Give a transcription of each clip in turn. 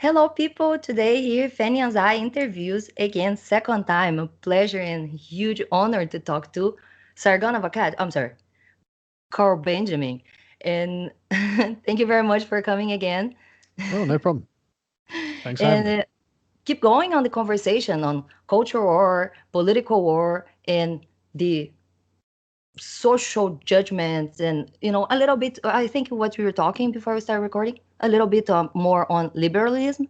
Hello, people. Today here, Fanny Anzai interviews again, second time. A pleasure and huge honor to talk to Sargon of Akkad. I'm sorry, Carl Benjamin. And thank you very much for coming again. Oh, no problem. Thanks for having me. And keep going on the conversation on cultural war, political war, and the social judgments, and a little bit. I think what we were talking before we start recording, a little bit more on liberalism,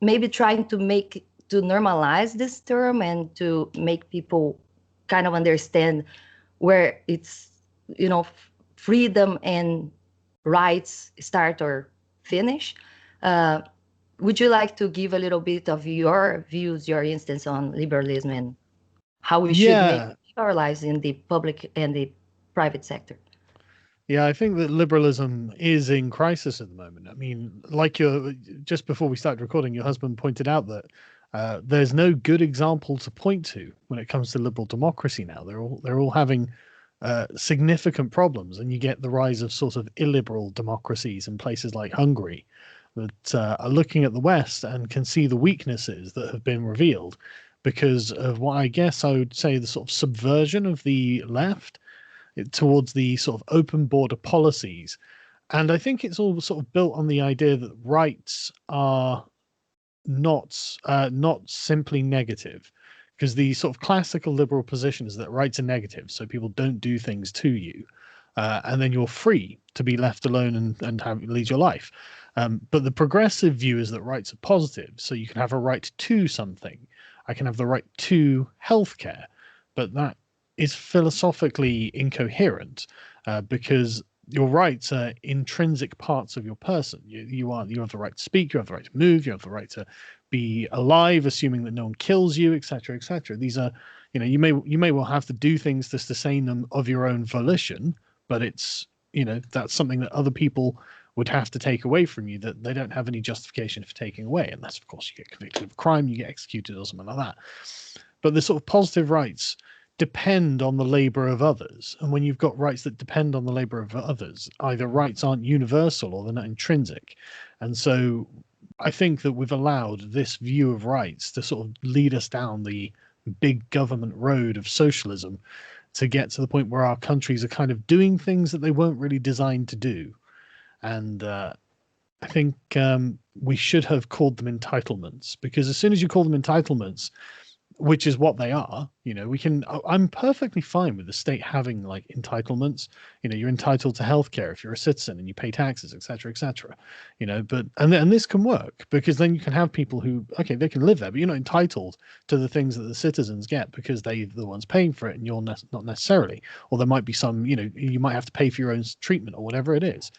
maybe trying to normalize this term and to make people kind of understand where it's freedom and rights start or finish. uh, would you like to give a little bit of your views, your instance on liberalism and how we should make Yeah, our lives in the public and the private sector? yeah, I think that liberalism is in crisis at the moment. I mean, like just before we started recording, your husband pointed out that there's no good example to point to when it comes to liberal democracy now. They're all having significant problems, and you get the rise of sort of illiberal democracies in places like Hungary that are looking at the West and can see the weaknesses that have been revealed because of what I guess I would say the sort of subversion of the left towards the sort of open border policies. And I think it's all sort of built on the idea that rights are not simply negative, because the sort of classical liberal position is that rights are negative, so people don't do things to you, and then you're free to be left alone and lead your life. But the progressive view is that rights are positive, so you can have a right to something. I can have the right to healthcare, but that is philosophically incoherent, because your rights are intrinsic parts of your person. You have the right to speak, you have the right to move, you have the right to be alive, assuming that no one kills you, etc., etc. These are, you may well have to do things to sustain them of your own volition, but it's that's something that other people would have to take away from you, that they don't have any justification for taking away, unless of course you get convicted of a crime, you get executed or something like that. But the sort of positive rights depend on the labor of others. And when you've got rights that depend on the labor of others, either rights aren't universal or they're not intrinsic. And so I think that we've allowed this view of rights to sort of lead us down the big government road of socialism to get to the point where our countries are kind of doing things that they weren't really designed to do. And I think we should have called them entitlements, because as soon as you call them entitlements, which is what they are, I'm perfectly fine with the state having like entitlements. You're entitled to healthcare if you're a citizen and you pay taxes, etc., etc. But and this can work, because then you can have people who, okay, they can live there, but you're not entitled to the things that the citizens get because they're the ones paying for it and you're not necessarily. Or there might be some, you might have to pay for your own treatment or whatever it is,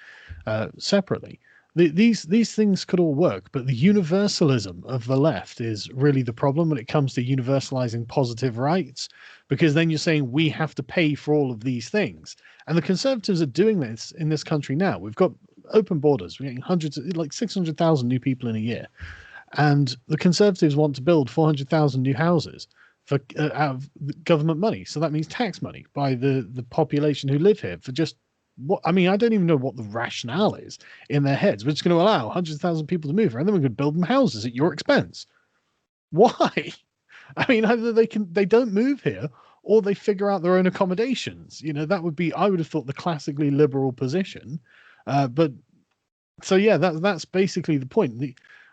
separately. These things could all work, but the universalism of the left is really the problem when it comes to universalizing positive rights, because then you're saying we have to pay for all of these things. And the conservatives are doing this in this country now. We've got open borders, we're getting hundreds, like 600,000 new people in a year. And the conservatives want to build 400,000 new houses for out of government money. So that means tax money by the population who live here, for just what I mean, I don't even know what the rationale is in their heads. We're just going to allow 100,000 people to move here, and then we're going to build them houses at your expense. Why? I mean, either they don't move here, or they figure out their own accommodations. That would be, I would have thought, the classically liberal position. But so yeah, that's basically the point.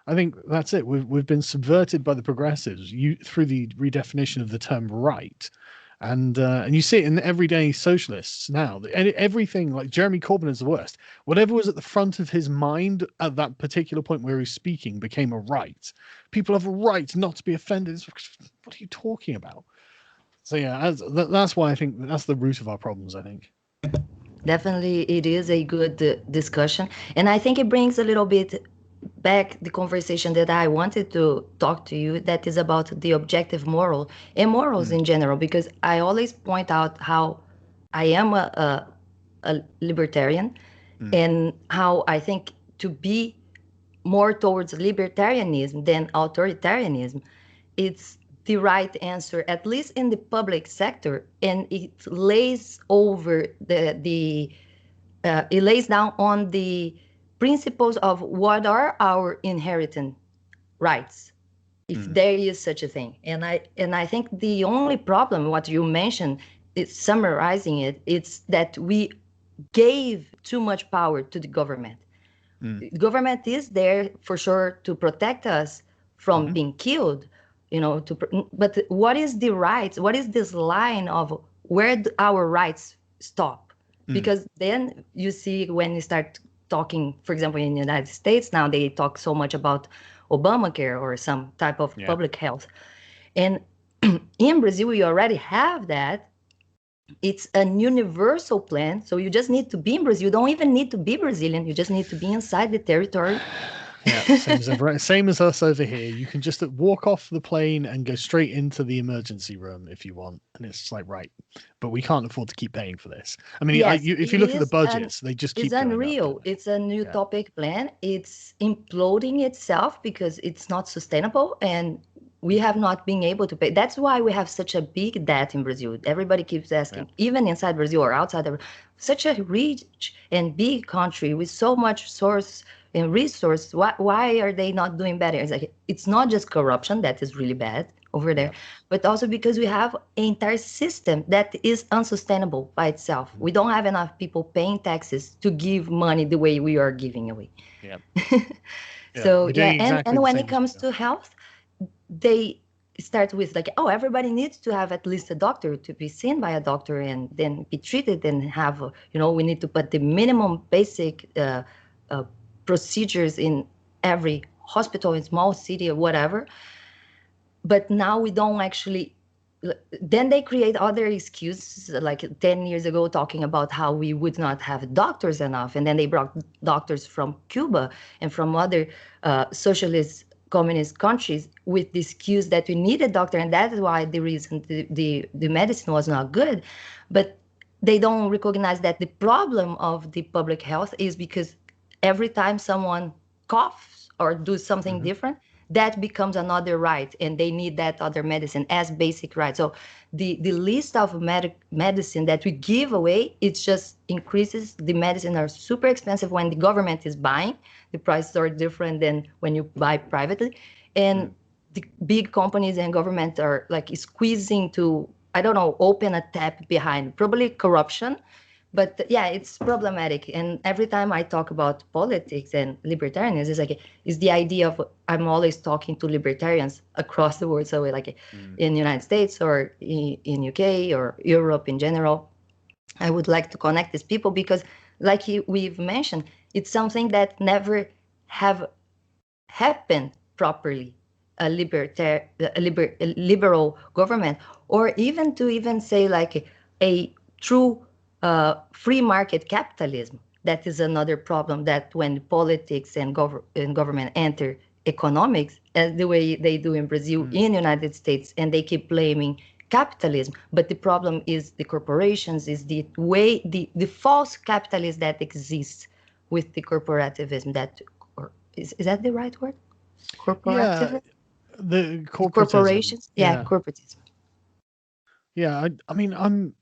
I think that's it. We've been subverted by the progressives through the redefinition of the term right. And you see it in everyday socialists now. Everything, like Jeremy Corbyn is the worst. Whatever was at the front of his mind at that particular point where he's speaking became a right. People have a right not to be offended. What are you talking about? So yeah, that's why I think that's the root of our problems, I think. Definitely, it is a good discussion. And I think it brings a little bit back the conversation that I wanted to talk to you, that is about the objective moral and morals Mm, in general, because I always point out how I am a libertarian, mm, and how I think to be more towards libertarianism than authoritarianism, it's the right answer, at least in the public sector, and it lays over it lays down on the principles of what are our inherent rights, if there is such a thing. And I think the only problem, what you mentioned, is summarizing it, it's that we gave too much power to the government. The government is there for sure to protect us from being killed, but what is the rights? What is this line of where our rights stop? Because then you see when you start talking, for example, in the United States now, they talk so much about Obamacare or some type of public health. And in Brazil, we already have that. It's an universal plan. So you just need to be in Brazil. You don't even need to be Brazilian. You just need to be inside the territory. Yeah, same as us over here. You can just walk off the plane and go straight into the emergency room if you want. And it's like, right, but we can't afford to keep paying for this. I mean, Yes, if you look at the budgets, they just keep it's going unreal. up. It's a new topic plan. It's imploding itself because it's not sustainable. And we have not been able to pay. That's why we have such a big debt in Brazil. Everybody keeps asking, even inside Brazil or outside of such a rich and big country with so much source and resource. Why are they not doing better? It's like, it's not just corruption that is really bad over there, but also because we have an entire system that is unsustainable by itself. We don't have enough people paying taxes to give money the way we are giving away. Yeah. So and when it comes to health, they start with like, oh, everybody needs to have at least a doctor, to be seen by a doctor and then be treated and have, we need to put the minimum basic procedures in every hospital in small city or whatever. But now we don't actually, then they create other excuses, like 10 years ago, talking about how we would not have doctors enough. And then they brought doctors from Cuba and from other socialist communist countries with the excuse that we need a doctor, and that is why the reason the medicine was not good. But they don't recognize that the problem of the public health is because every time someone coughs or does something different, that becomes another right, and they need that other medicine as basic right. So the list of medicine that we give away, it just increases. The medicine are super expensive when the government is buying. The prices are different than when you buy privately. And the big companies and government are like squeezing to, I don't know, open a tap behind, probably corruption. But yeah, it's problematic. And every time I talk about politics and libertarianism, it's like, it's the idea of, I'm always talking to libertarians across the world. So like in the United States or in UK or Europe in general, I would like to connect these people because like we've mentioned, it's something that never have happened properly. A liberal government, or even say like a true free market capitalism. That is another problem, that when politics and government enter economics, as the way they do in Brazil, in the United States, and they keep blaming capitalism. But the problem is the corporations, is the way, the false capitalism that exists with the corporativism. Is that the right word? Corporativism? Yeah, the corporations? Yeah, corporatism. Yeah, I mean, I'm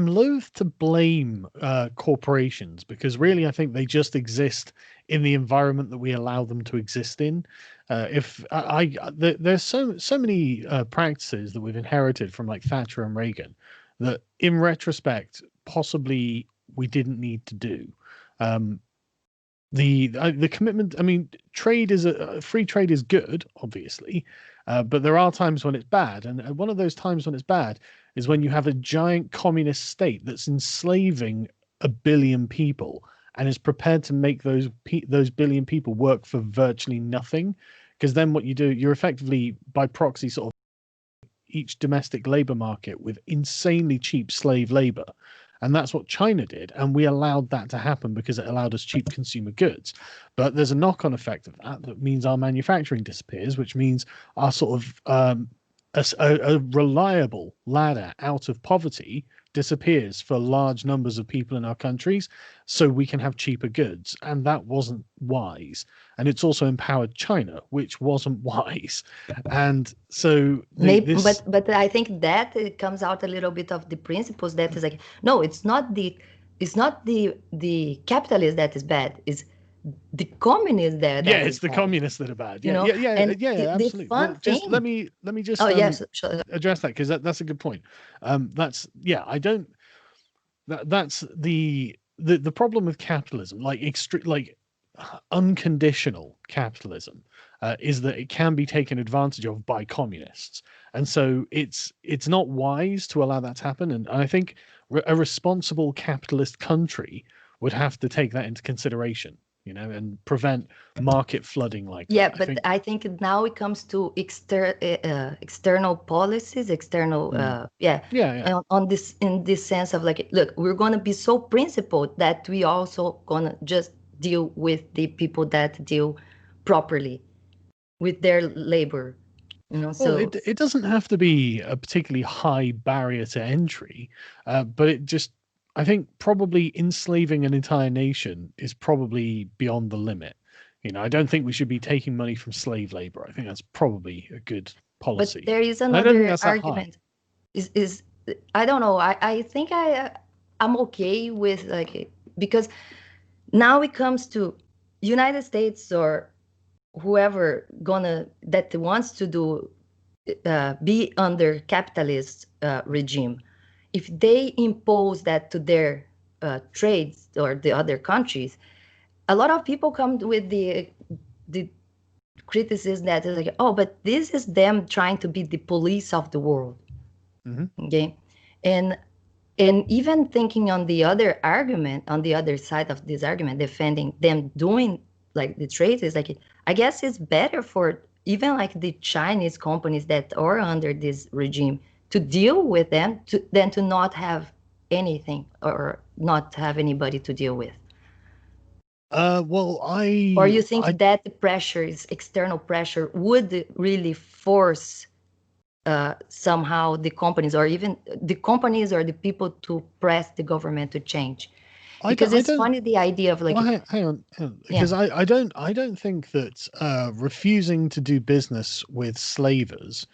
loath to blame corporations, because really I think they just exist in the environment that we allow them to exist in. There's so many practices that we've inherited from like Thatcher and Reagan that in retrospect possibly we didn't need to do. The commitment, I mean, free trade is good, obviously, but there are times when it's bad, and one of those times when it's bad is when you have a giant communist state that's enslaving 1 billion people and is prepared to make those billion people work for virtually nothing. Because then what you do, you're effectively by proxy sort of each domestic labor market with insanely cheap slave labor. And that's what China did. And we allowed that to happen because it allowed us cheap consumer goods. But there's a knock-on effect of that. That means our manufacturing disappears, which means our sort of a reliable ladder out of poverty disappears for large numbers of people in our countries, so we can have cheaper goods. And that wasn't wise. And it's also empowered China, which wasn't wise. And so but I think that it comes out a little bit of the principles that is like, no, it's not the capitalist that is bad. Is the communists there Yeah, that it's is the bad, communists that are bad. you Yeah, know. yeah, yeah, And yeah, yeah, the absolutely. fun Just thing, let me just oh yes, sure. address that, because that's a good point. That's, yeah, I don't, that's the problem with capitalism, like like unconditional capitalism, is that it can be taken advantage of by communists, and so it's not wise to allow that to happen. And I think a responsible capitalist country would have to take that into consideration, and prevent market flooding like that. Yeah, I but think. I think now it comes to external policies, external, Mm, yeah, yeah, yeah. on this, in this sense of like, look, we're gonna be so principled that we also gonna just deal with the people that deal properly with their labor, Well, So it doesn't have to be a particularly high barrier to entry, but it just, I think probably enslaving an entire nation is probably beyond the limit. I don't think we should be taking money from slave labor. I think that's probably a good but policy. there is And I don't think another that's that high. argument. Is I don't know. I think I'm okay with like, because now it comes to United States or whoever gonna that wants to do be under capitalist regime. If they impose that to their trades or the other countries, a lot of people come with the criticism that is like, oh, but this is them trying to be the police of the world. Hmm. Okay. And even thinking on the other argument, on the other side of this argument, defending them doing like the trade, is like, I guess it's better for even like the Chinese companies that are under this regime to deal with them than to not have anything or not have anybody to deal with. Well, Or you think I that the pressure is external pressure would really force somehow the companies, or even the companies or the people, to press the government to change? Because I it's don't. funny, the idea of Well, like, hang on, yeah, because I don't think that refusing to do business with slavers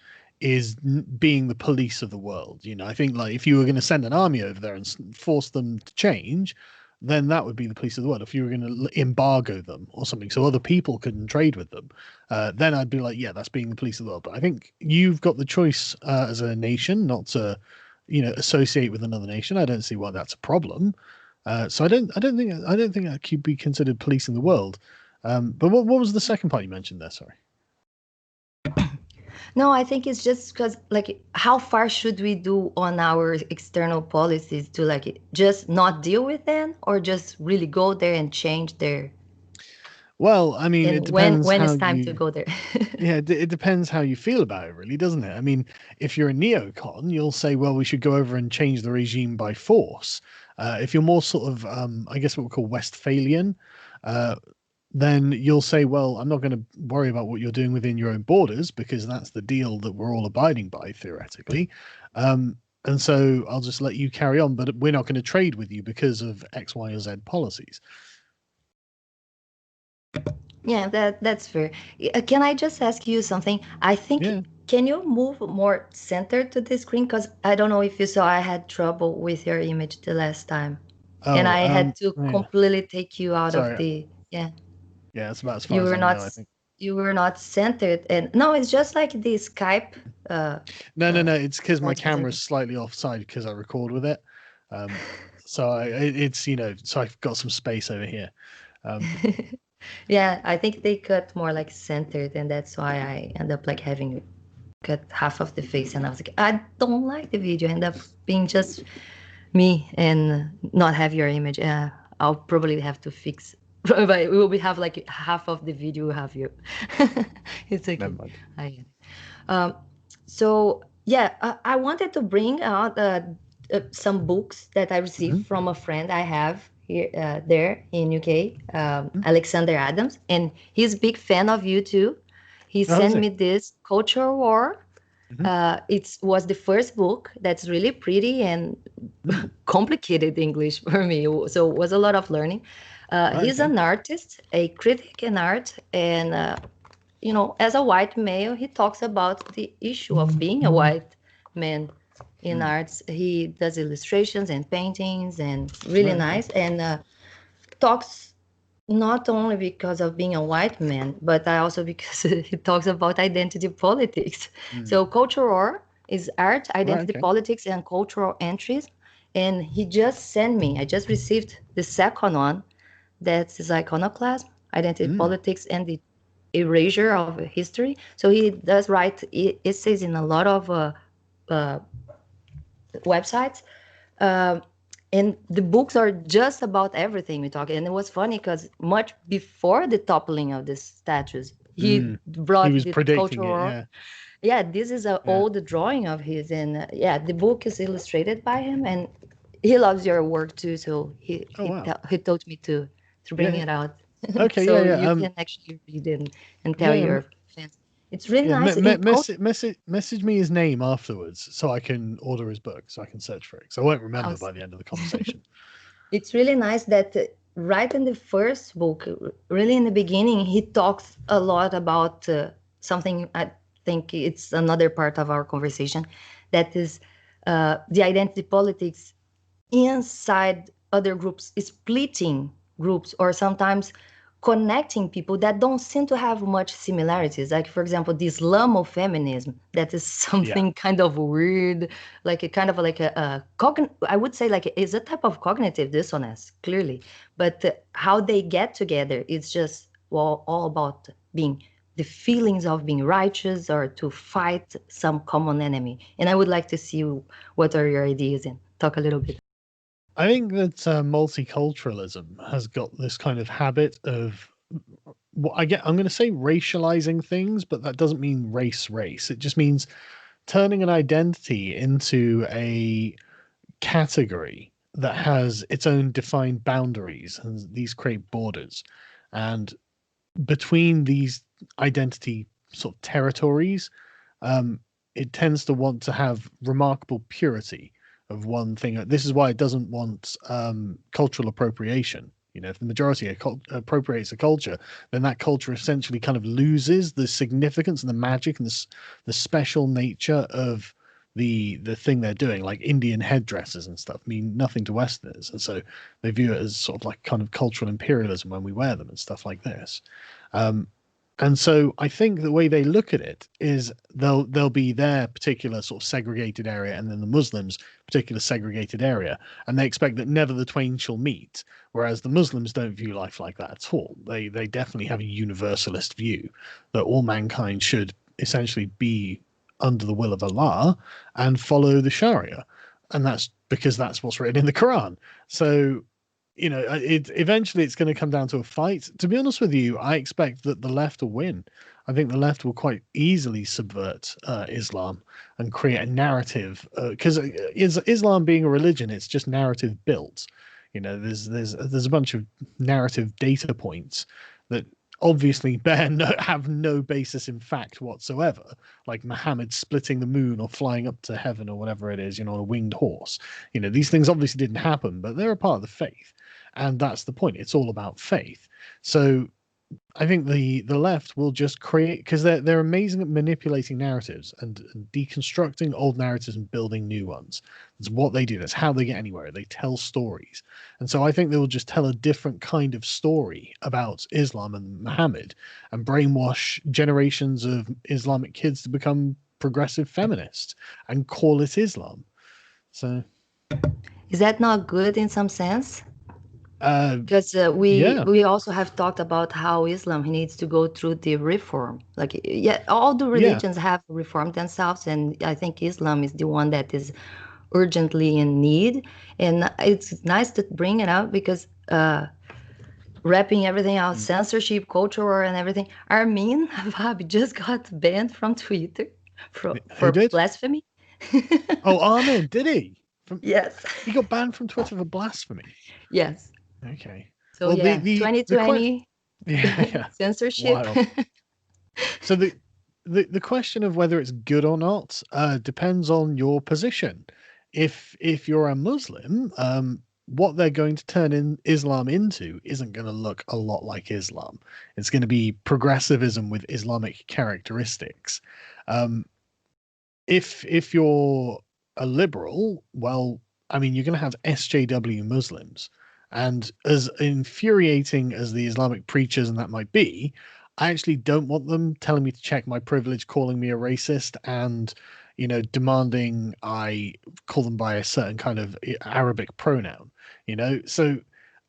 is being the police of the world. I think, like, if you were going to send an army over there and force them to change, then that would be the police of the world. If you were going to embargo them or something so other people couldn't trade with them, then I'd be like, yeah, that's being the police of the world. But I think you've got the choice as a nation not to, associate with another nation. I don't see why that's a problem. So I don't think that could be considered policing the world. But what was the second part you mentioned there? Sorry. no, I think it's just because like, how far should we do on our external policies to like just not deal with them, or just really go there and change their, Well, I mean, and it depends when how it's time to you. go there? Yeah, it depends how you feel about it, really, doesn't it? I mean, if you're a neocon, you'll say, well, we should go over and change the regime by force. If you're more sort of, I guess what we call Westphalian, uh, then you'll say, well, I'm not going to worry about what you're doing within your own borders because that's the deal that we're all abiding by, theoretically. And so I'll just let you carry on, but we're not going to trade with you because of X, Y, or Z policies. Yeah, that's fair. Can I just ask you something? I think, Yeah. can you move more centered to the screen? Because I don't know if you saw, I had trouble with your image the last time, and Oh, I had to yeah. completely take you out of Sorry. the, yeah. Yeah, that's about as far You as were I can not go, I think. you were not centered, and no, it's just like the Skype uh, No, no, uh no. It's because my transfer. camera's slightly offside because I record with it. Um, so it's so I've got some space over here. Um, Yeah, I think they cut more like centered, and that's why I end up like having cut half of the face, and I was like, I don't like the video. End up being just me and not have your image. I'll probably have to fix. But we will have like half of the video have you. It's Never okay. mind. I um, so yeah, I wanted to bring out some books that I received Hmm. from a friend I have here there in UK, Alexander Adams, and he's a big fan of you too. He Oh, is sent it? me this Culture War. Hmm. It was the first book that's really pretty and Hmm. complicated English for me. So it was a lot of learning. Right. He's Okay. an artist, a critic in art, and as a white male, he talks about the issue of being a white man in Mm. arts. He does illustrations and paintings, and really Right. Okay. nice, and talks. not only because of being a white man, but I also because he talks about identity politics. Mm. So culture war is art, Right. identity Okay. politics, and cultural entries. And he just sent me, I just received the second one, that is iconoclasm, identity Mm. politics, and the erasure of history. So he does write essays in a lot of uh, websites. Um, and the books are just about everything we talk. And it was funny because much before the toppling of the statues, he Mm. He brought was the predicting it. cultural. Yeah. Yeah, this is an Yeah. old drawing of his, and yeah, the book is illustrated by him, and he loves your work too. So Oh wow. he told me to Yeah. bring Yeah. it out, Okay. Yeah. so Yeah. you can actually read it and tell Yeah. Yeah. your fans. It's really Yeah. nice in culture. Message me his name afterwards so I can order his book so I can search for it. Because I won't remember by the end of the conversation. It's really nice that right in the first book, really in the beginning, he talks a lot about something. I think it's another part of our conversation, that is the identity politics inside other groups, splitting groups, or sometimes connecting people that don't seem to have much similarities. Like, for example, the Islamofeminism, that is Yeah. something kind of weird, like a kind of like I would say like it's a type of cognitive dissonance, clearly. But how they get together, it's just all about being the feelings of being righteous or to fight some common enemy. And I would like to see what are your ideas and talk a little bit. I think that multiculturalism has got this kind of habit of what I'm going to say racializing things, but that doesn't mean race. It just means turning an identity into a category that has its own defined boundaries, and these create borders. And between these identity sort of territories, um, it tends to want to have remarkable purity of one thing. This is why it doesn't want cultural appropriation. You know, if the majority appropriates a culture, then that culture essentially kind of loses the significance and the magic and the special nature of the thing they're doing. Like Indian headdresses and stuff mean nothing to Westerners, and so they view it as sort of like kind of cultural imperialism when we wear them and stuff like this. Um, and so I think the way they look at it is they'll be their particular sort of segregated area, and then the Muslims particular segregated area, and they expect that never the twain shall meet. Whereas the Muslims don't view life like that at all. They definitely have a universalist view that all mankind should essentially be under the will of Allah and follow the Sharia, and that's because that's what's written in the Quran. So it eventually it's going to come down to a fight. To be honest with you, I expect that the left will win. I think the left will quite easily subvert Islam and create a narrative because Islam being a religion, it's just narrative built. There's a bunch of narrative data points that obviously have no basis in fact whatsoever, like Muhammad splitting the moon or flying up to heaven or whatever it is, on a winged horse. These things obviously didn't happen, but they're a part of the faith, and that's the point. It's all about faith. So I think the left will just create, because they're amazing at manipulating narratives and deconstructing old narratives and building new ones. That's what they do. That's how they get anywhere. They tell stories, and so I think they will just tell a different kind of story about Islam and Muhammad, and brainwash generations of Islamic kids to become progressive feminists and call it Islam. So Is that not good in some sense? uh, Because yeah, we also have talked about how Islam needs to go through the reform. Like, yeah, all the yeah. religions have reformed themselves, and I think Islam is the one that is urgently in need. And it's nice to bring it out because wrapping everything out, Mm. censorship, culture war, and everything. Armin Habab just got banned from Twitter Who for did? blasphemy. Oh, Armin, did he? Yes, He got banned from Twitter for blasphemy. yes. Okay. So Well, the yeah, the the que- 2020 yeah, yeah, censorship. wild. So the question of whether it's good or not depends on your position. If you're a Muslim, what they're going to turn in Islam into isn't going to look a lot like Islam. It's going to be progressivism with Islamic characteristics. Um, if you're a liberal, well, I mean, you're going to have SJW Muslims, And as infuriating as the Islamic preachers and that might be, I actually don't want them telling me to check my privilege, calling me a racist, and demanding I call them by a certain kind of Arabic pronoun. So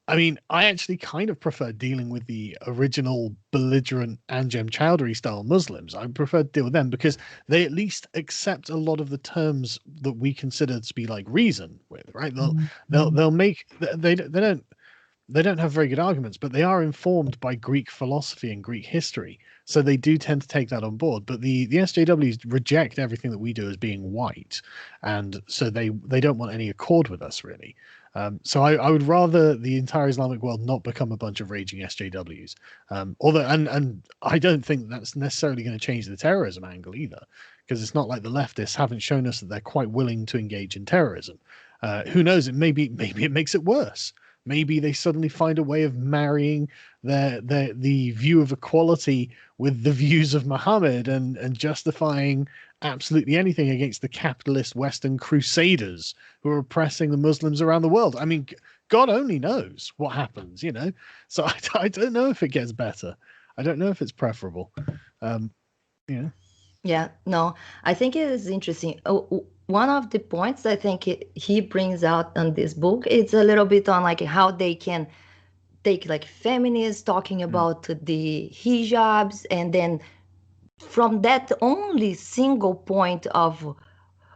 I mean, I actually kind of prefer dealing with the original belligerent Anjem Chowdhury style Muslims. I prefer to deal with them because they at least accept a lot of the terms that we consider to be like reason with, right? They'll make they don't have very good arguments, but they are informed by Greek philosophy and Greek history, so they do tend to take that on board. But the SJWs reject everything that we do as being white, and so they don't want any accord with us really. So I would rather the entire Islamic world not become a bunch of raging SJWs. Although and I don't think that's necessarily going to change the terrorism angle either, because it's not like the leftists haven't shown us that they're quite willing to engage in terrorism. Who knows? Maybe it makes it worse. Maybe they suddenly find a way of marrying the view of equality with the views of Muhammad and justifying absolutely anything against the capitalist Western crusaders who are oppressing the Muslims around the world. I mean, God only knows what happens, So I don't know if it gets better. I don't know if it's preferable. Yeah. Yeah, no, I think it is interesting. One of the points I think he brings out on this book, it's a little bit on like how they can take like feminists talking about the hijabs, and then from that only single point of,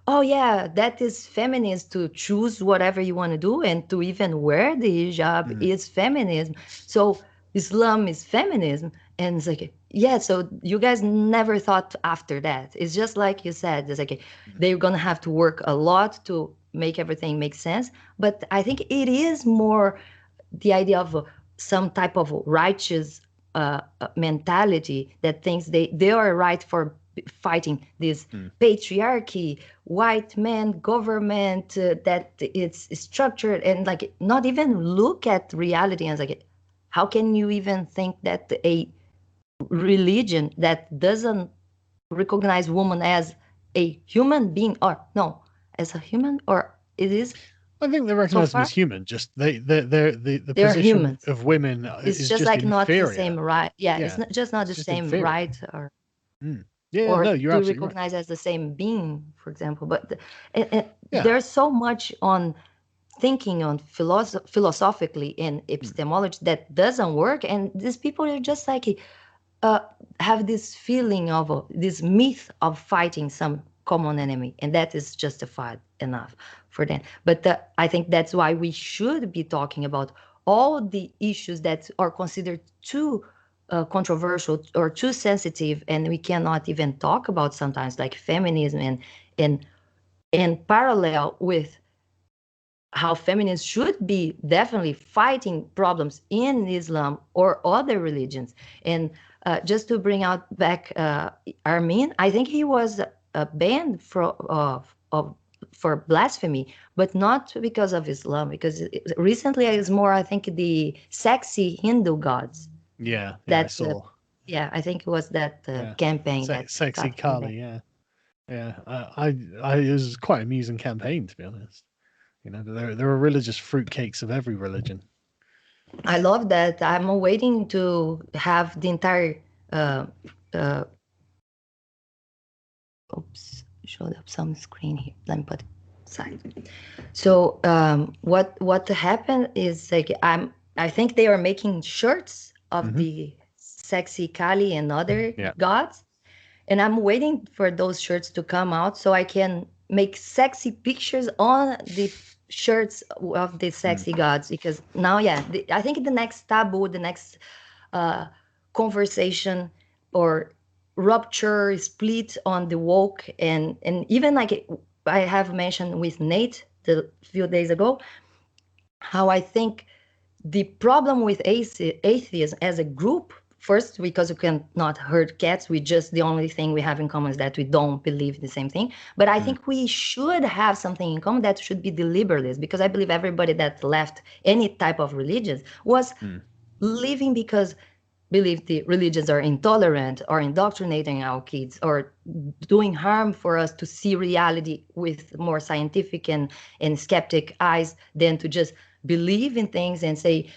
oh yeah, that is feminist to choose whatever you want to do, and to even wear the hijab is feminism. So Islam is feminism. And it's like, yeah, so you guys never thought after that. It's just like you said, it's like they're gonna have to work a lot to make everything make sense. But I think it is more the idea of some type of righteous mentality that thinks they are right for fighting this patriarchy, white man government that it's structured, and like not even look at reality. And it's like, how can you even think that a religion that doesn't recognize woman as a human being, or no, as a human, or it is I think they so recognize them far as human. Just the they're position humans. of women It's is just just like not the inferior. same right. Yeah, it's Yeah, not just not it's the just same inferior. right, Yeah, or no, you're to absolutely right. recognize as the same being, for example. But Yeah. there's so much on thinking on philosophically and epistemology that doesn't work, and these people are just like uh, have this feeling of this myth of fighting some common enemy, and that is justified enough for them. But I think that's why we should be talking about all the issues that are considered too controversial or too sensitive, and we cannot even talk about sometimes, like feminism, and and parallel with how feminists should be definitely fighting problems in Islam or other religions. And just to bring out back Armin, I think he was banned for blasphemy, but not because of Islam, because recently it's more, I think, the sexy Hindu gods Yeah, I that, saw. yeah, I think it was that Yeah, campaign that sexy got him banned. Kali. Yeah. It was quite an amusing campaign, to be honest. There are religious fruitcakes of every religion. I love that. I'm waiting to have the entire. Uh, uh, oops, showed up some screen here. Let me put it aside. So what happened is like I think they are making shirts of Hmm. the sexy Kali and other Yeah. gods, and I'm waiting for those shirts to come out so I can make sexy pictures on the shirts of the sexy gods. Because now, yeah, I think the next taboo, the next uh, conversation or rupture, split on the woke, and even like I have mentioned with Nate a few days ago, how I think the problem with atheism as a group, first because we cannot hurt cats, we just, the only thing we have in common is that we don't believe the same thing. But I think we should have something in common that should be the liberalism, because I believe everybody that left any type of religions was living because believe the religions are intolerant or indoctrinating our kids or doing harm for us to see reality with more scientific and skeptic eyes than to just believe in things and say,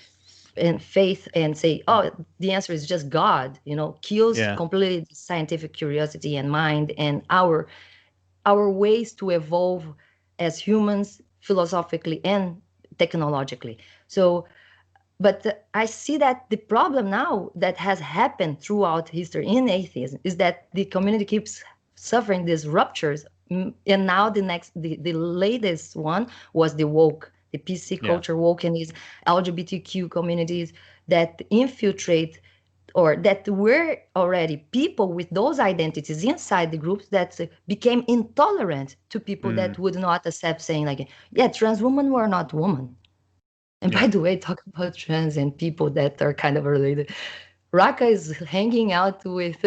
and faith, and say, oh, the answer is just God, kills Yeah. completely scientific curiosity and mind and our ways to evolve as humans philosophically and technologically. So, but I see that the problem now that has happened throughout history in atheism is that the community keeps suffering these ruptures. And now the latest one was the woke, the PC Yeah. culture woke, and these LGBTQ communities that infiltrate, or that were already people with those identities inside the groups that became intolerant to people that would not accept saying like, yeah, trans women were not women. And by Yeah. the way, talking about trans and people that are kind of related, Raka is hanging out with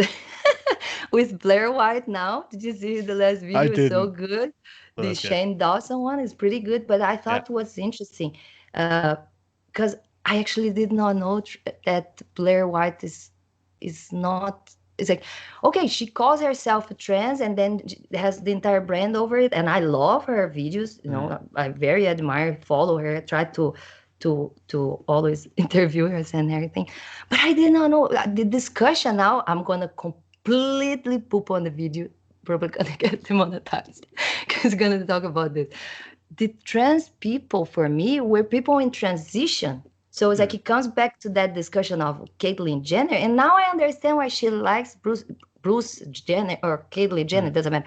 with Blair White now. Did you see the last I video? It's so didn't. good. But The that's good. Shane Dawson one is pretty good, but I Yeah. thought was interesting because I actually did not know that Blair White is not. It's like, okay, she calls herself a trans and then has the entire brand over it, and I love her videos. I very admire, follow her, try to always interview her and everything. But I did not know the discussion. Now I'm gonna completely poop on the video. Probably gonna get demonetized because gonna talk about this. The trans people for me were people in transition. So it's like it comes back to that discussion of Caitlyn Jenner, and now I understand why she likes Bruce Jenner or Caitlyn Jenner. Doesn't matter,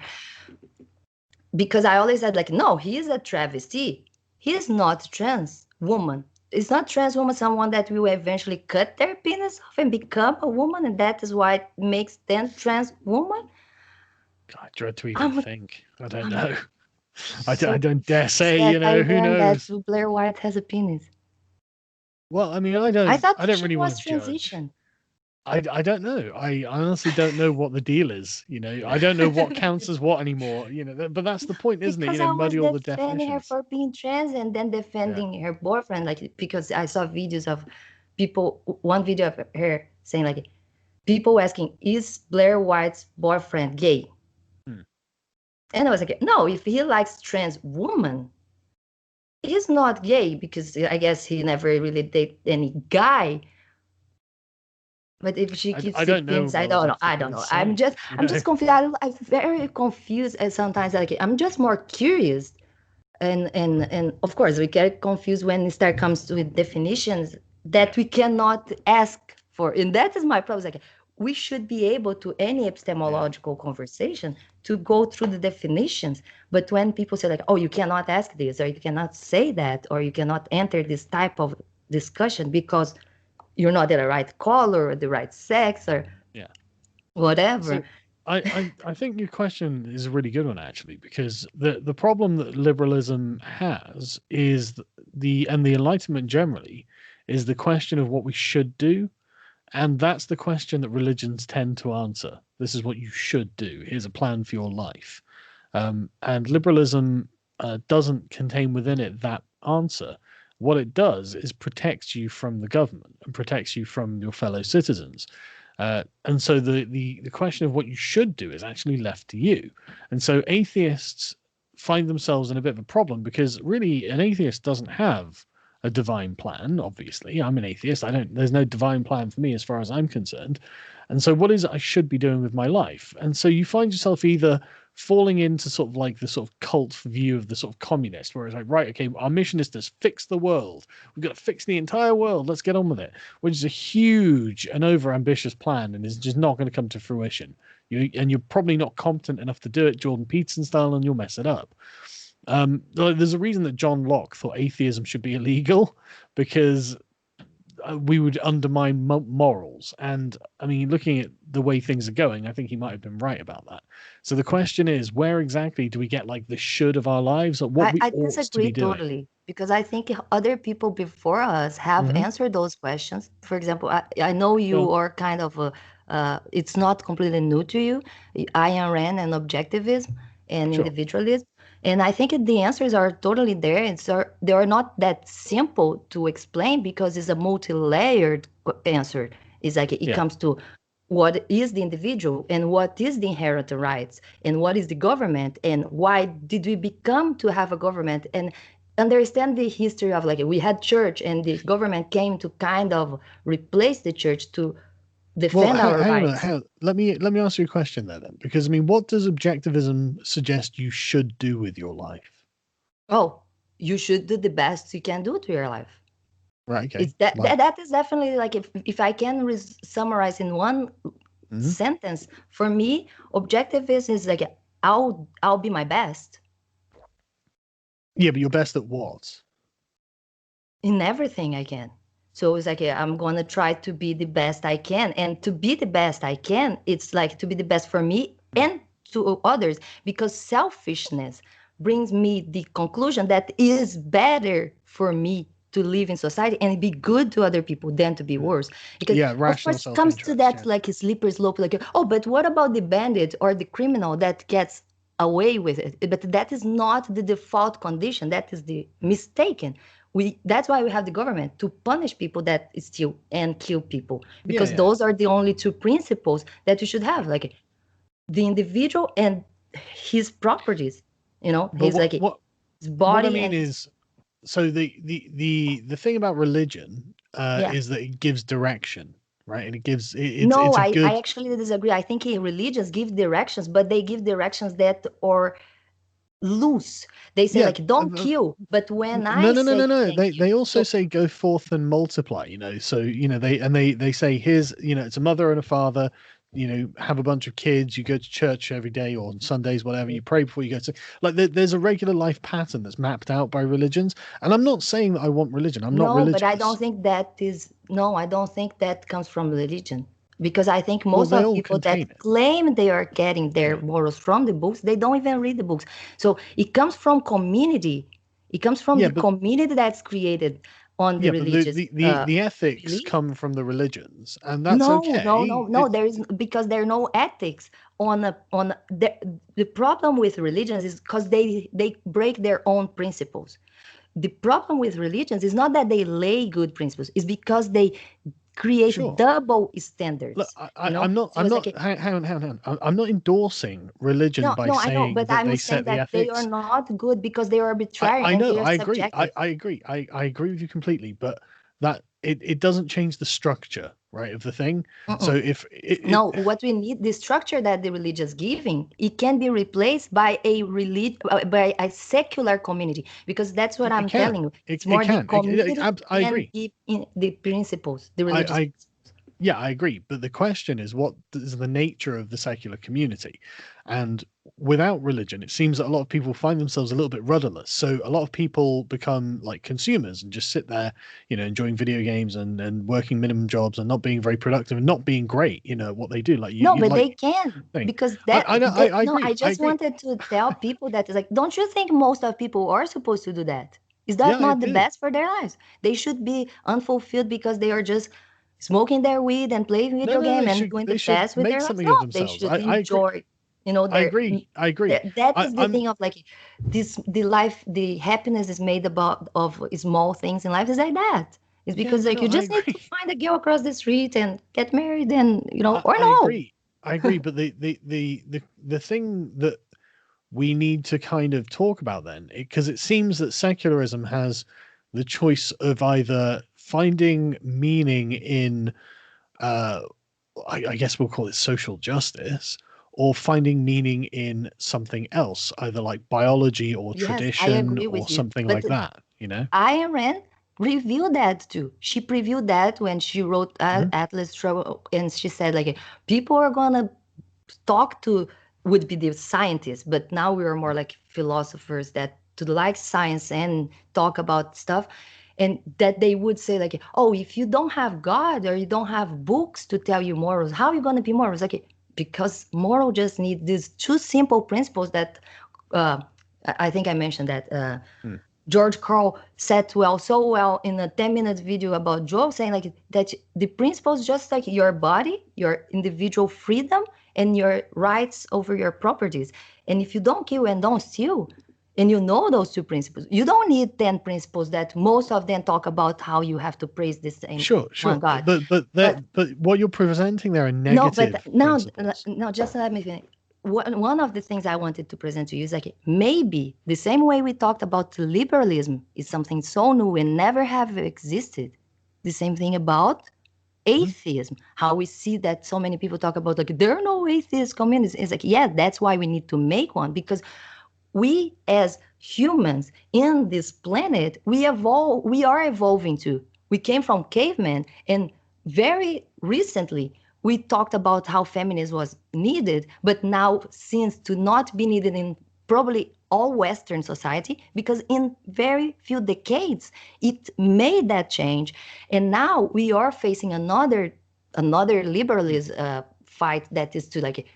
because I always said like, no, he is a travesti. He is not trans woman. It's not trans woman someone that will eventually cut their penis off and become a woman, and that is why it makes them trans woman. I dread to even I'm think. I don't I'm know. I so don't dare pissed say, that I who learned that knows? Blair White has a penis. Well, I mean, I thought I don't she really want was to judge. transition. I don't know. I honestly don't know what the deal is. I don't know what counts as what anymore. But that's the point, isn't it? Because I was Muddy all the defending her definitions. for being trans and then Yeah. defending her boyfriend, like because I saw videos of people, one video of her saying like, people asking, is Blair White's boyfriend gay? Hmm. And I was like, no, if he likes trans woman, he's not gay, because I guess he never really dated any guy. But if she keeps I don't it know inside, what I exactly don't to know. I'm say. just, I'm just confused. I'm very confused, and sometimes like I'm just more curious. And of course we get confused when it start comes to definitions that we cannot ask for, and that is my problem. It's like we should be able to any epistemological conversation to go through the definitions, but when people say like, oh, you cannot ask this, or you cannot say that, or you cannot enter this type of discussion because you're not the right color or the right sex or Yeah. whatever. So I think your question is a really good one, actually, because the problem that liberalism has is the Enlightenment generally is the question of what we should do. And that's the question that religions tend to answer. This is what you should do. Here's a plan for your life. And liberalism doesn't contain within it that answer. What it does is protects you from the government and protects you from your fellow citizens. And so the question of what you should do is actually left to you. And so atheists find themselves in a bit of a problem, because really an atheist doesn't have a divine plan. Obviously, I'm an atheist. There's no divine plan for me as far as I'm concerned. And so what is it I should be doing with my life? And so you find yourself either falling into sort of like the sort of cult view of the sort of communist, where it's like, right, okay, our mission is to fix the world. We've got to fix the entire world. Let's get on with it, which is a huge and over-ambitious plan and is just not going to come to fruition. You're probably not competent enough to do it Jordan Peterson style, and you'll mess it up. There's a reason that John Locke thought atheism should be illegal, because we would undermine morals. And I mean, looking at the way things are going, I think he might have been right about that. So the question is, where exactly do we get like the should of our lives, or what we I ought to disagree be doing? totally, because I think other people before us have Mm-hmm. answered those questions. For example, I know Sure. you are kind of it's not completely new to you, Ayn Rand and objectivism and Sure. individualism. And I think the answers are totally there. They are not that simple to explain because it's a multi-layered answer. It's like it Yeah. comes to what is the individual and what is the inherent rights and what is the government and why did we become to have a government, and understand the history of like we had church and the government came to kind of replace the church to Well, defend our hang on a minute. rights. Hang on. Let me ask you a question there then, because I mean, what does objectivism suggest you should do with your life? Oh, you should do the best you can do to your life. Right. Okay. It's that Like. that, that is definitely like if I can summarize in one Mhm. sentence, for me, objectivism is like I'll be my best Yeah, but you're best at what? in everything I can. So it's like I'm gonna try to be the best I can, and to be the best I can, it's like to be the best for me and to others, because selfishness brings me the conclusion that it is better for me to live in society and be good to other people than to be worse. Because Yeah, of rational course it comes to self-interest. that Yeah. like a slippery slope, like oh, but what about the bandit or the criminal that gets away with it? But that is not the default condition. That is the mistaken. That's why we have the government to punish people that steal and kill people, Yeah. because Yeah. those are the only two principles that you should have, like the individual and his properties, But his what like what his what I body mean and his, is, so the thing about religion yeah. is that it gives direction, right? And it gives No, it's a I good. actually disagree. I think religions give directions, but they give directions that are loose. They say Yeah. like don't kill, but when No, I no, no, say no, you no. can kill, They also so say go forth and multiply. So they say here's it's a mother and a father. Have a bunch of kids. You go to church every day or on Sundays, whatever. You pray before you go to like. There's a regular life pattern that's mapped out by religions. And I'm not saying that I want religion. I'm not no, but I don't religious. think that is, no, I don't think that comes from religion. Because I think Well, most they of all people that contain it. claim they are getting their Yeah. morals from the books, they don't even read the books. So it comes from community. It comes from Yeah, the but community that's created on the yeah, but the religious the the, the ethics belief. come from the religions, and that's No, no, okay. no, no. There is, because there are no ethics the problem with religions is because they break their own principles. The problem with religions is not that they lay good principles, it's because they create Sure. double Look, standards, I'm not. so I'm it's not. like Hang on. I'm not endorsing religion no, by no, I know, saying but that I'm they saying set the that they are ethics. not good because they are arbitrary I and know. they are I agree. subjective. I agree. I agree with you completely. But that it doesn't change the structure, right, of the thing. So Mm-mm. if No, what we need, the structure that the religious giving, it can be replaced by by a secular community, because that's what it I'm can, telling you. it, It's it more the can. community I can agree. give in the principles, the religious I principles. Yeah, I agree. But the question is, what is the nature of the secular community? And without religion, it seems that a lot of people find themselves a little bit rudderless. So a lot of people become like consumers and just sit there, enjoying video games and working minimum jobs and not being very productive and not being great, at what they do. Like No, you but they like can, thing. because I know. I no, I agree. I just agree. wanted to tell people that is like, don't you think most of people are supposed to do that? Is Yeah, that I not the do. best for their lives? They should be unfulfilled because they are just smoking their weed and playing No, video no, game and doing the they should best with make their lives. something No, of they themselves. should I agree. enjoy, I their agree. I agree. that is the I'm thing of like the life, the happiness is made about of small things in life. Is like that. It's Yeah, because no, like no, you I just need to agree. find a girl across the street and get married and or I no. agree. I agree, but the thing that we need to kind of talk about then, because it seems that secularism has the choice of either finding meaning in, uh, I guess we'll call it social justice, or finding meaning in something else, either like biology or Yes, I tradition agree or with you. something But like that, Ayn Rand revealed that too. She previewed that when she wrote Mhm. Atlas Struggle, and she said like people are gonna talk to would be the scientists, but now we are more like philosophers that to like science and talk about stuff, and that they would say like, oh, if you don't have God or you don't have books to tell you morals, how are you gonna be morals? Like because moral just need these two simple principles that uh, I think I mentioned that. Hmm. George Carl said so well in a 10-minute video about Joe, saying like that the principles just like your body, your individual freedom, and your rights over your properties. And if you don't kill and don't steal, and you know those two principles, you don't need 10 principles that most of them talk about how you have to praise the same Sure, one sure, God. but But what you're presenting there are no, but negative no, principles. no, just let me finish. one of the things I wanted to present to you is like maybe the same way we talked about liberalism is something so new and never have existed. The same thing about atheism, how we see that so many people talk about like there are no atheist communities. It's like, yeah, that's why we need to make one, because we as humans in this planet, we are evolving too. We came from cavemen, and very recently we talked about how feminism was needed, but now seems to not be needed in probably all Western society, because in very few decades it made that change, and now we are facing another liberalism fight that is to like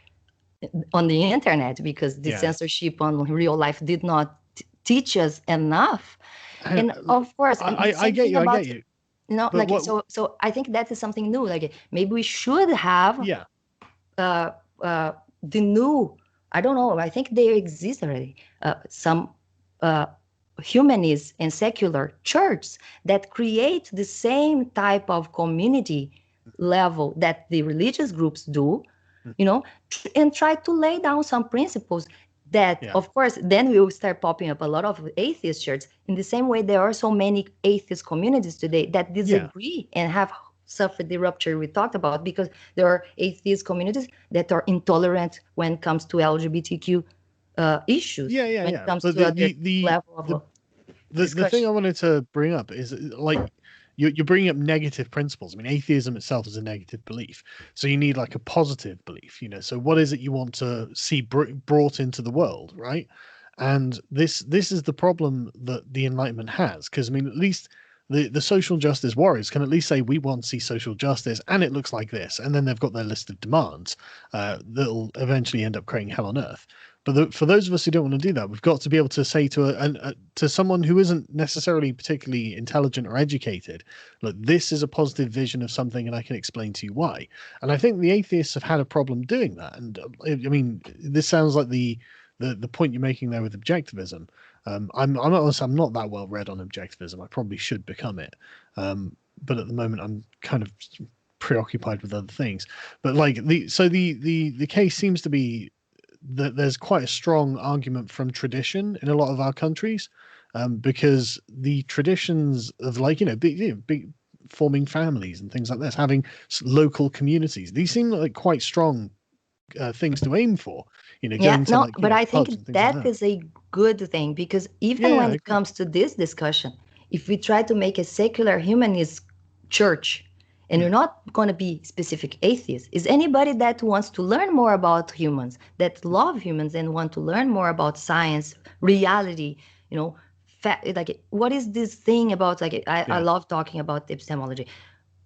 on the internet, because the censorship on real life did not teach us enough. And of course, and the I same get thing you. I about get you. But like so I think that is something new. Like maybe we should have the new, I don't know, I think they exist already, some humanist and secular churches that create the same type of community level that the religious groups do, and try to lay down some principles that, of course, then we will start popping up a lot of atheist churches. In the same way, there are so many atheist communities today that disagree and have suffered the rupture we talked about, because there are atheist communities that are intolerant when it comes to LGBTQ issues. When it comes but to other level of the thing I wanted to bring up is like you're bringing up negative principles. I mean, atheism itself is a negative belief, so you need like a positive belief. So what is it you want to see brought into the world, right? And this is the problem that the Enlightenment has, because I mean, at least the social justice warriors can at least say we want to see social justice, and it looks like this, and then they've got their list of demands that'll eventually end up creating hell on earth. But for those of us who don't want to do that, we've got to be able to say to someone who isn't necessarily particularly intelligent or educated, look, this is a positive vision of something, and I can explain to you why. And I think the atheists have had a problem doing that. And I mean, this sounds like the point you're making there with objectivism. I'm not that well read on objectivism. I probably should become it, but at the moment I'm kind of preoccupied with other things. But like the case seems to be that there's quite a strong argument from tradition in a lot of our countries, because the traditions of like big forming families and things like this, having local communities, these seem like quite strong things to aim for. Going to but I think pubs and things that like that. is a good thing, because even when it comes to this discussion, if we try to make a secular humanist church, and you're not going to be specific atheist, is anybody that wants to learn more about humans, that love humans and want to learn more about science, reality, like what is this thing about, like I love talking about epistemology.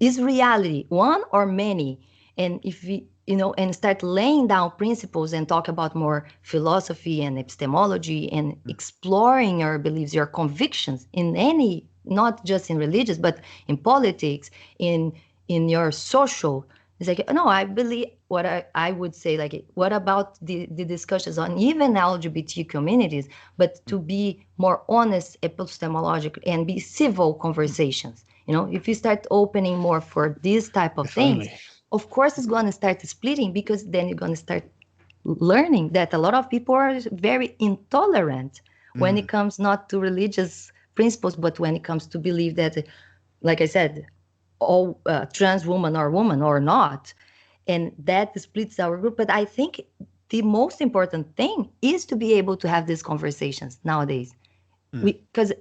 Is reality one or many? And if we, and start laying down principles and talk about more philosophy and epistemology and exploring your beliefs, your convictions in any, not just in religious, but in politics, in your social. It's like, no, I believe what I would say, like, what about the discussions on even LGBT communities, but to be more honest, epistemological, and be civil conversations. If you start opening more for these type of things, of course it's going to start splitting, because then you're going to start learning that a lot of people are very intolerant when it comes not to religious principles, but when it comes to believe that, like I said, all trans woman or not, and that splits our group. But I think the most important thing is to be able to have these conversations nowadays, because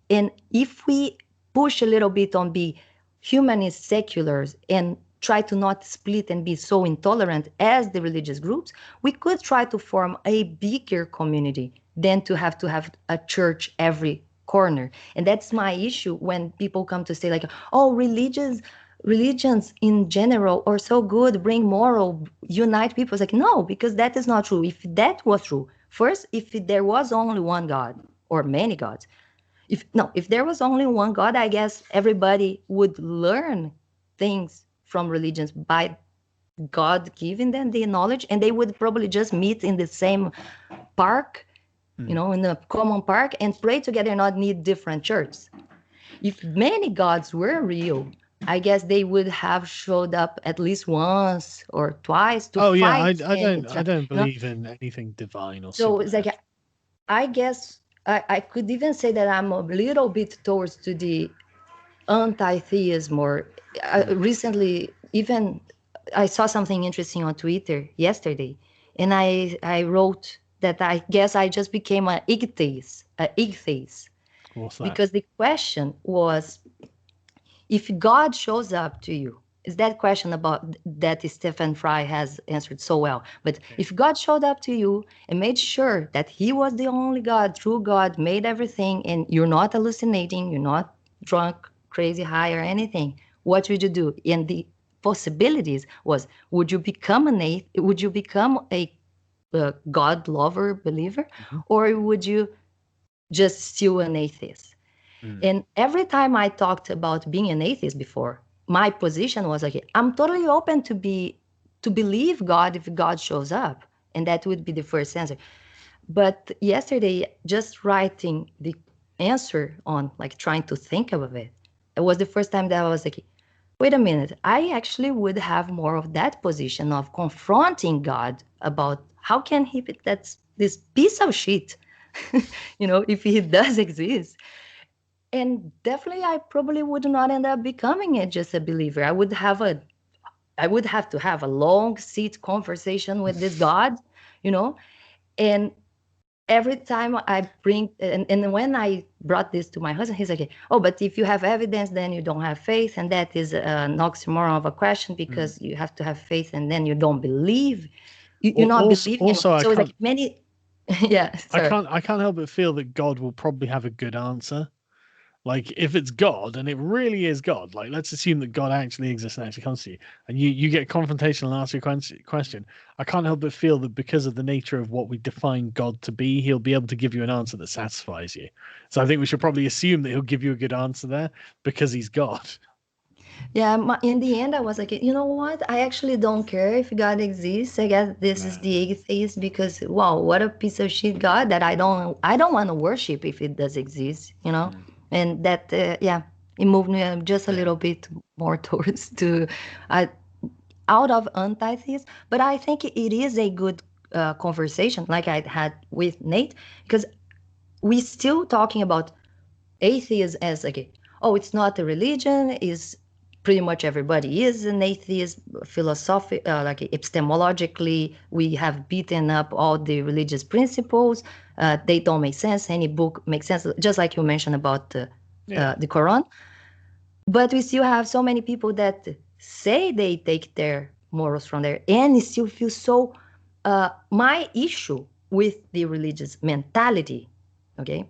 and if we push a little bit on be humanist seculars and try to not split and be so intolerant as the religious groups, we could try to form a bigger community than to have a church every corner. And that's my issue when people come to say like, oh, religions in general are so good, bring moral, unite people. It's like, no, because that is not true. If that was true, first, if there was only one God or many gods, if there was only one God, I guess everybody would learn things from religions by God giving them the knowledge, and they would probably just meet in the same park, in a common park, and pray together, not need different churches. If many gods were real, I guess they would have showed up at least once or twice to Oh yeah, fight and I don't you know. believe in anything divine or So it's like supernatural. I guess I could even say that I'm a little bit towards to the anti-theism. Or Mm. recently, even I saw something interesting on Twitter yesterday, and I wrote that I guess I just became a atheist, What's that? because the question was, if God shows up to you, is that question about that Stephen Fry has answered so well. But if God showed up to you and made sure that he was the only God, true God, made everything, and you're not hallucinating, you're not drunk, crazy, high, or anything, what would you do? And the possibilities was, would you become an atheist? Would you become a God lover believer? Mhm. Or would you just still an atheist? Mm. And every time I talked about being an atheist before, my position was like, I'm totally open to believe God if God shows up. And that would be the first answer. But yesterday, just writing the answer on, like, trying to think of it was the first time that I was like, wait a minute, I actually would have more of that position of confronting God about how can he be that's this piece of shit, if he does exist. And definitely I probably would not end up becoming just a believer. I would have to have a long seat conversation with this God, you know. And every time I bring and when I brought this to my husband, he's like, oh, but if you have evidence, then you don't have faith. And that is an oxymoron of a question, Mm. because you have to have faith and then you don't believe. You're not Also, believing in. So it's like many. Yeah, sorry. I can't help but feel that God will probably have a good answer. Like if it's God and it really is God, like let's assume that God actually exists and actually comes to you, and you get confrontational and ask your question. I can't help but feel that because of the nature of what we define God to be, he'll be able to give you an answer that satisfies you. So I think we should probably assume that he'll give you a good answer there because he's God. Yeah, in the end, I was like, you know what? I actually don't care if God exists. I guess this is Nah. the atheist, because wow, what a piece of shit God that I don't want to worship if it does exist. Mm. And that yeah, it moved me just a Yeah. little bit more towards to uh, out of anti-theist. But I think it is a good conversation, like I had with Nate, because we still talking about atheism as like, oh, it's not a religion, is pretty much everybody is an atheist. Philosophy, like epistemologically, we have beaten up all the religious principles. They don't make sense. Any book makes sense, just like you mentioned about Yeah. the Quran. But we still have so many people that say they take their morals from there and still feel so. My issue with the religious mentality, okay,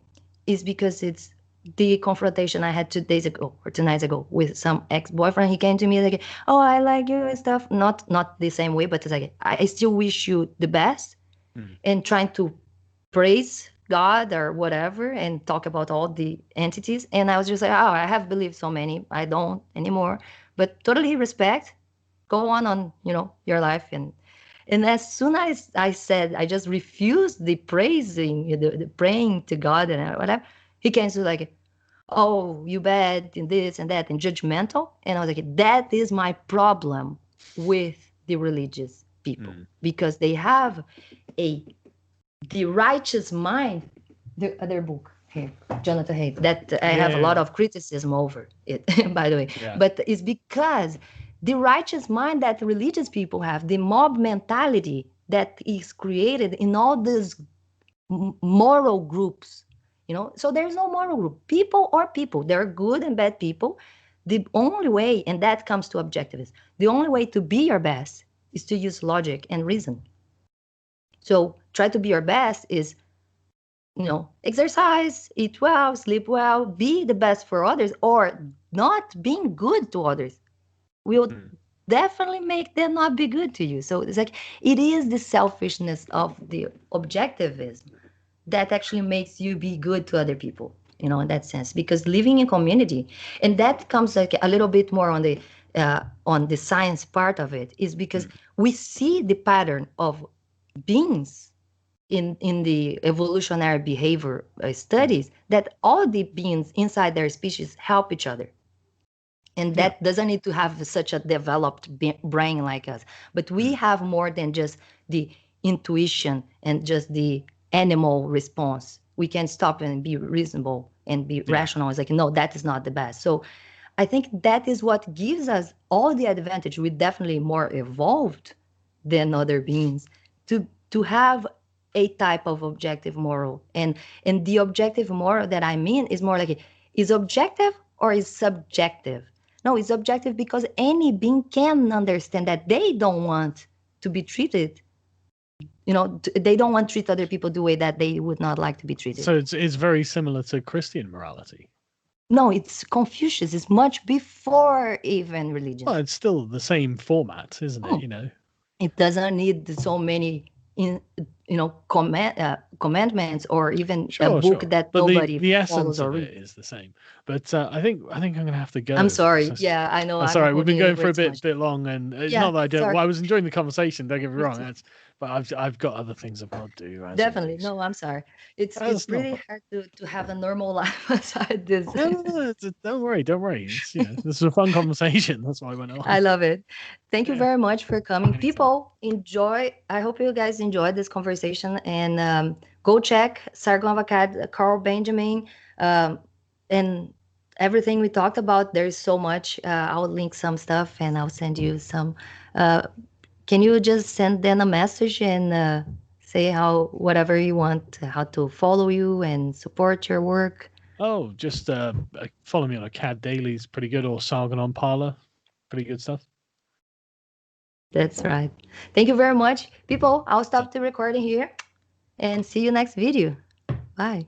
is because it's the confrontation I had 2 days ago or 2 nights ago with some ex-boyfriend. He came to me like, "Oh, I like you and stuff." Not the same way, but it's like, I still wish you the best, Mm. and trying to praise God or whatever and talk about all the entities. And I was just like, oh, I have believed so many. I don't anymore. But totally respect. Go on your life. And as soon as I said, I just refused the praising, the praying to God and whatever, he came to like, oh, you bad and this and that and judgmental. And I was like, that is my problem with the religious people, Mm. because they have a the Righteous Mind, the other book here, Jonathan Haidt, that I have a lot Yeah. of criticism over it, by the way. Yeah. But it's because the righteous mind that religious people have, the mob mentality that is created in all these moral groups, so there's no moral group. People are people. There are good and bad people. The only way, and that comes to objectivism, the only way to be your best is to use logic and reason. So try to be your best is exercise, eat well, sleep well, be the best for others, or not being good to others will Mm. definitely make them not be good to you. So it's like it is the selfishness of the objectivism that actually makes you be good to other people, in that sense, because living in community, and that comes like a little bit more on the science part of it, is because Mm. we see the pattern of beings in the evolutionary behavior Mm. studies, that all the beings inside their species help each other. And Yeah. that doesn't need to have such a developed brain like us. But we have more than just the intuition and just the animal response. We can stop and be reasonable and be Yeah. rational. It's like, no, that is not the best. So I think that is what gives us all the advantage. We're definitely more evolved than other beings to have a type of objective moral. And the objective moral that I mean is more like, is objective or is subjective? No, it's objective because any being can understand that they don't want to be treated. They don't want to treat other people the way that they would not like to be treated. So it's very similar to Christian morality. No, it's Confucius. It's much before even religion. Well, it's still the same format, isn't it? It doesn't need so many commandments or even a book that But nobody the follows essence or of it reads. is the same. But I think I'm gonna have to go. I'm sorry. Yeah, I know. That's I'm all right. We've been holding you going for way a too much. bit long, and it's Yeah, not that I don't. sorry. Well, I was enjoying the conversation. Don't get me Me wrong. too. But I've got other things I've got to do. As Definitely. always. No, I'm sorry. It's That's not really hard to have a normal life aside this. No, don't worry. It's this is a fun conversation. That's why I went on. I love it. Thank you Yeah. very much for coming. Anytime. People, enjoy. I hope you guys enjoyed this conversation, and go check Sargon of Akkad, Carl Benjamin, and everything we talked about. There's so much. I'll link some stuff and I'll send you some. Can you just send them a message and say whatever you want, how to follow you and support your work? Oh, just follow me on Akkad Daily. It's pretty good, or Sargon on Parler. Pretty good stuff. That's right. Thank you very much. People, I'll stop the recording here and see you next video. Bye.